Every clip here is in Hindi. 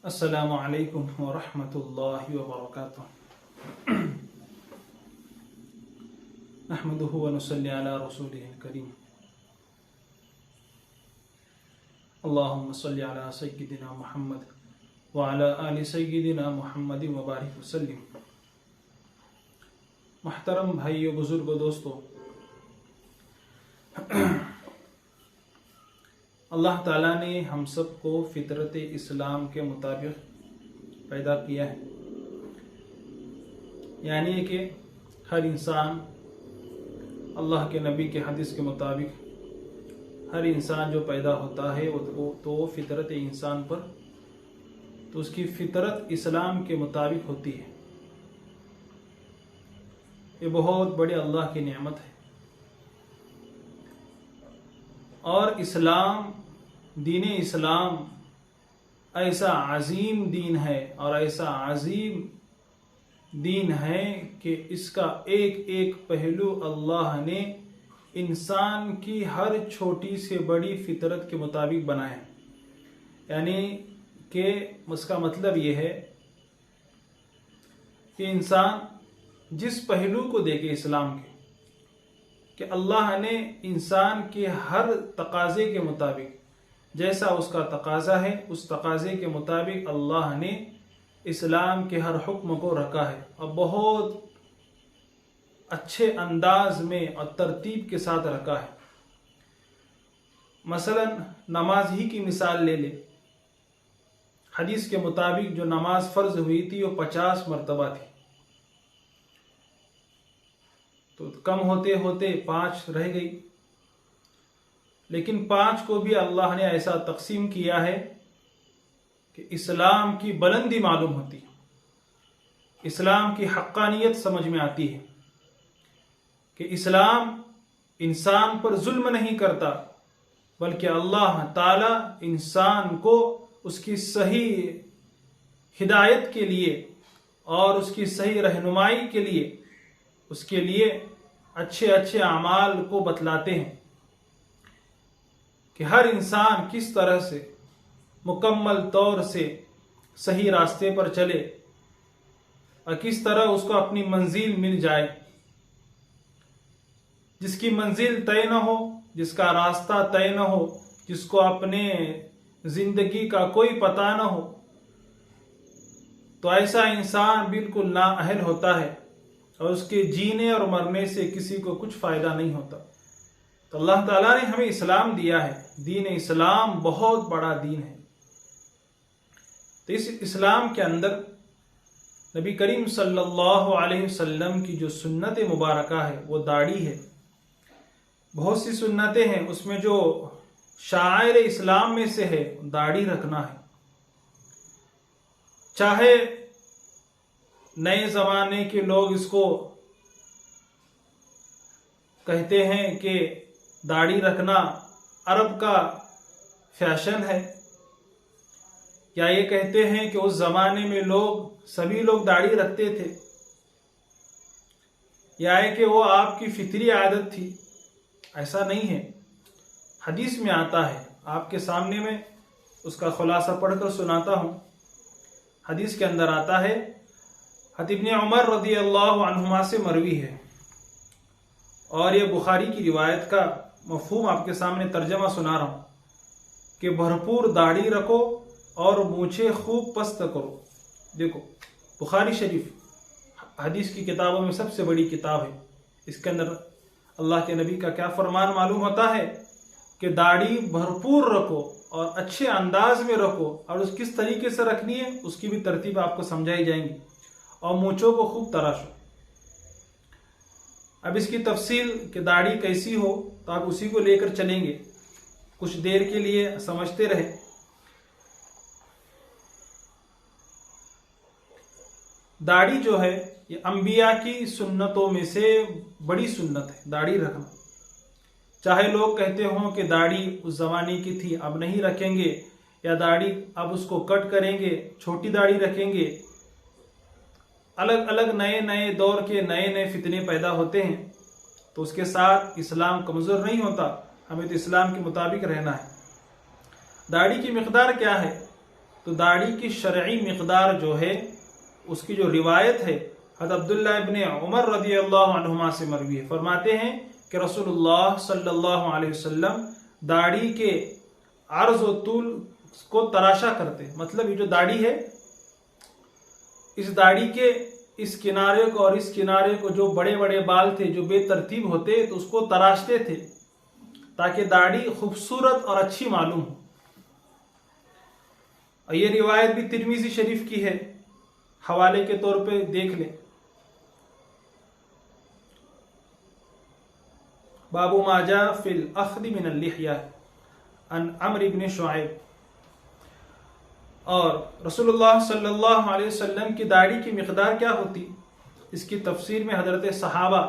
अस्सलामु अलैकुम व रहमतुल्लाहि व बरकातुहू। नहमदुहु व नुसल्ली अला रसूलिहिल करीम। अल्लाहुम्मा सल्लि अला सय्यिदिना मुहम्मद व अला आलि सय्यिदिना मुहम्मदिन व बारिक वसल्लिम। मुहतरम भाइयों, बुजुर्गों, दोस्तों, अल्लाह ताला ने हम सबको फितरत इस्लाम के मुताबिक पैदा किया है। यानी कि हर इंसान अल्लाह के नबी के हदीस के मुताबिक हर इंसान जो पैदा होता है वो फितरत इंसान पर, तो उसकी फितरत इस्लाम के मुताबिक होती है। ये बहुत बड़ी अल्लाह की नेमत है। और इस्लाम, दीन इस्लाम ऐसा अजीम दीन है और ऐसा अजीम दीन है कि इसका एक एक पहलू अल्लाह ने इंसान की हर छोटी से बड़ी फितरत के मुताबिक बनाया है। यानी कि उसका मतलब ये है कि इंसान जिस पहलू को देखे इस्लाम के, कि अल्लाह ने इंसान के हर तकाजे के मुताबिक, जैसा उसका तकाजा है उस तकाजे के मुताबिक अल्लाह ने इस्लाम के हर हुक्म को रखा है और बहुत अच्छे अंदाज में और तरतीब के साथ रखा है। मसलन नमाज ही की मिसाल ले ले। हदीस के मुताबिक जो नमाज फर्ज हुई थी वो 50 मरतबा थी, तो कम होते होते 5 रह गई। लेकिन 5 को भी अल्लाह ने ऐसा तकसीम किया है कि इस्लाम की बुलंदी मालूम होती है, इस्लाम की हक्कानियत समझ में आती है कि इस्लाम इंसान पर जुल्म नहीं करता, बल्कि अल्लाह ताला इंसान को उसकी सही हिदायत के लिए और उसकी सही रहनुमाई के लिए, उसके लिए अच्छे अच्छे अमाल को बतलाते हैं कि हर इंसान किस तरह से मुकम्मल तौर से सही रास्ते पर चले और किस तरह उसको अपनी मंजिल मिल जाए। जिसकी मंजिल तय न हो, जिसका रास्ता तय न हो, जिसको अपने जिंदगी का कोई पता न हो, तो ऐसा इंसान बिल्कुल नाअहल होता है और उसके जीने और मरने से किसी को कुछ फायदा नहीं होता। तो अल्लाह ताला ने हमें इस्लाम दिया है। दीन इस्लाम बहुत बड़ा दीन है। तो इस इस्लाम के अंदर नबी करीम सल्लल्लाहु अलैहि वसल्लम की जो सुन्नत मुबारका है वो दाढ़ी है। बहुत सी सुन्नतें हैं, उसमें जो शायर इस्लाम में से है दाढ़ी रखना है। चाहे नए जमाने के लोग इसको कहते हैं कि दाढ़ी रखना अरब का फैशन है, या ये कहते हैं कि उस जमाने में सभी लोग दाढ़ी रखते थे, या है कि वो आपकी फितरी आदत थी। ऐसा नहीं है। हदीस में आता है, आपके सामने में उसका खुलासा पढ़कर सुनाता हूं। हदीस के अंदर आता है, हज़रत इब्न उमर रज़ी अल्लाहु अन्हुमा से मरवी है और ये बुखारी की रिवायत का मफहूम आपके सामने तर्जमा सुना रहा हूं कि भरपूर दाढ़ी रखो और मूछें खूब पस्त करो। देखो, बुखारी शरीफ हदीस की किताबों में सबसे बड़ी किताब है। इसके अंदर अल्लाह के नबी का क्या फरमान मालूम होता है कि दाढ़ी भरपूर रखो और अच्छे अंदाज में रखो, और उस किस तरीके से रखनी है उसकी भी तरतीब आपको समझाई जाएंगी, और मूंछों को खूब तराशो। अब इसकी तफसील कि दाढ़ी कैसी हो तो आप उसी को लेकर चलेंगे। कुछ देर के लिए समझते रहे। दाढ़ी जो है ये अंबिया की सुन्नतों में से बड़ी सुन्नत है, दाढ़ी रखना। चाहे लोग कहते हों कि दाढ़ी उस जमाने की थी अब नहीं रखेंगे, या दाढ़ी अब उसको कट करेंगे, छोटी दाढ़ी रखेंगे। अलग अलग नए नए दौर के नए नए फितने पैदा होते हैं, तो उसके साथ इस्लाम कमजोर नहीं होता। हमें तो इस्लाम के मुताबिक रहना है। दाढ़ी की मिकदार क्या है? तो दाढ़ी की शरई मिकदार जो है, उसकी जो रिवायत है हज़रत अब्दुल्लाह इब्ने उमर रदियल्लाहु अन्हुमा से मरवी है। फरमाते हैं कि रसूलुल्लाह सल्लल्लाहु अलैहि वसल्लम दाढ़ी के अर्ज व तूल को तराशा करते। मतलब ये जो दाढ़ी है, इस दाढ़ी के इस किनारे को और इस किनारे को जो बड़े बड़े बाल थे जो बेतरतीब होते, तो उसको तराशते थे ताकि दाढ़ी खूबसूरत और अच्छी मालूम हो। और ये रिवायत भी तिरमिज़ी शरीफ की है, हवाले के तौर पे देख लें। बाबू माजा फिल अख्दी मिन अल-लिह्या अन अम्र इब्न शुआइब। और रसूलुल्लाह सल्लल्लाहु अलैहि वसल्लम की दाढ़ी की मिकदार क्या होती, इसकी तफसीर में हजरत सहाबा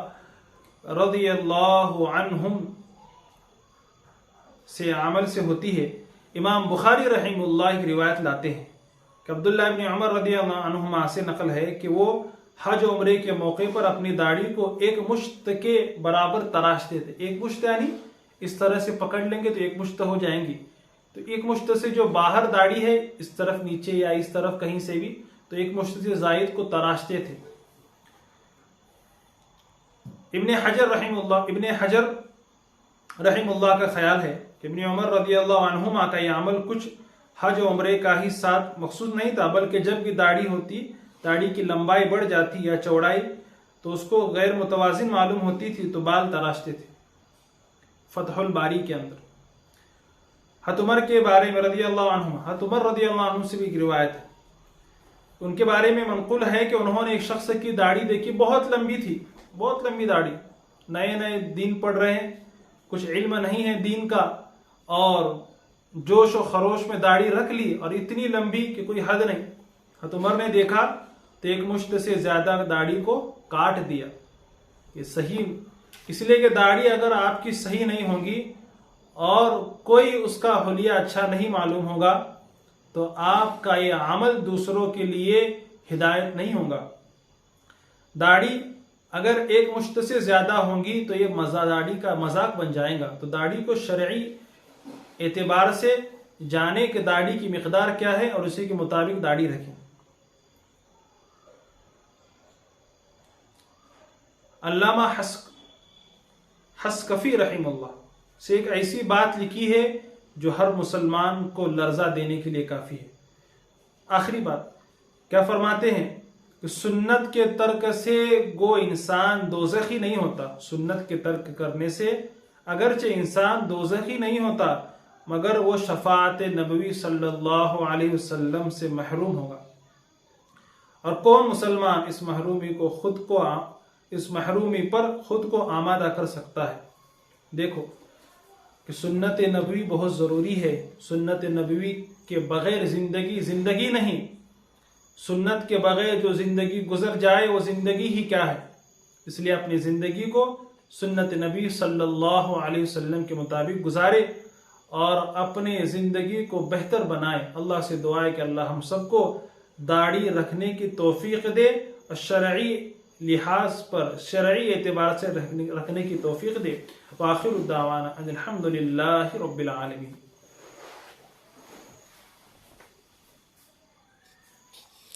रदियल्लाहु अन्हुम से अमल से होती है। इमाम बुखारी रहमतुल्लाह की रिवायत लाते हैं कि अब्दुल्लाह इब्न उमर रदियल्लाहु अन्हुमा से नकल है कि वो हज उम्रे के मौके पर अपनी दाढ़ी को एक मुश्त के बराबर तराशते थे। एक मुश्त यानी इस तरह से पकड़ लेंगे तो एक मुश्त हो जाएंगी, तो एक मुश्त से जो बाहर दाढ़ी है इस तरफ नीचे या इस तरफ कहीं से भी, तो एक मुश्त से जायद को तराशते थे। इब्ने हजर रहमुल्लाह का ख्याल है कि इब्ने उमर रदियल्लाहु अन्हुमा का यह अमल कुछ हज उम्रे का ही साथ मकसूद नहीं था, बल्कि जब भी दाढ़ी होती, दाढ़ी की लंबाई बढ़ जाती या चौड़ाई, तो उसको गैर मुतवाजिन मालूम होती थी तो बाल तराशते थे। फतहुल बारी के अंदर हज़रत उमर के बारे में रदियल्लाहु अन्हु, हज़रत उमर रदियल्लाहु अन्हु से भी एक रिवायत है, उनके बारे में मनकुल है कि उन्होंने एक शख्स की दाढ़ी देखी, बहुत लंबी थी, बहुत लंबी दाढ़ी, नए नए दीन पढ़ रहे हैं, कुछ इल्म नहीं है दीन का, और जोश और खरोश में दाढ़ी रख ली और इतनी लंबी कि कोई हद नहीं। हज़रत उमर ने देखा तो एक मुश्त से ज्यादा दाढ़ी को काट दिया। ये सही इसलिए कि दाढ़ी अगर आपकी सही नहीं होगी और कोई उसका हुलिया अच्छा नहीं मालूम होगा तो आपका ये अमल दूसरों के लिए हिदायत नहीं होगा। दाढ़ी अगर एक मुश्त से ज्यादा होगी तो ये दाढ़ी का मजाक बन जाएगा। तो दाढ़ी को शरई एतबार से जाने कि दाढ़ी की मिकदार क्या है और उसी के मुताबिक दाढ़ी रखें। अल्लामा हस्कफी रहमतुल्लाह से एक ऐसी बात लिखी है जो हर मुसलमान को लर्जा देने के लिए काफी है। आखिरी बात क्या फरमाते हैं कि सुन्नत के तर्क से गो इंसान दोज़खी नहीं होता। सुन्नत के तर्क करने से अगरचे इंसान दोज़खी नहीं होता, मगर वो शफाअत नबवी सल्लल्लाहु अलैहि वसल्लम से महरूम होगा। और कौन मुसलमान इस महरूमी पर खुद को आमादा कर सकता है। देखो कि सुन्नत नबवी बहुत ज़रूरी है। सुन्नत नबवी के बगैर जिंदगी नहीं। सुन्नत के बगैर जो जिंदगी गुजर जाए वो जिंदगी ही क्या है। इसलिए अपनी जिंदगी को सुन्नत नबी सल्लल्लाहु अलैहि वसल्लम के मुताबिक गुजारे और अपने जिंदगी को बेहतर बनाए। अल्लाह से दुआ है कि अल्लाह हम सबको दाढ़ी रखने की तौफीक दे और शरई लिहाज पर शरई एतबार से रखने की तौफीक दे। व आखिरु दावाना अनिल हम्दुलिल्लाहि रब्बिल आलमीन।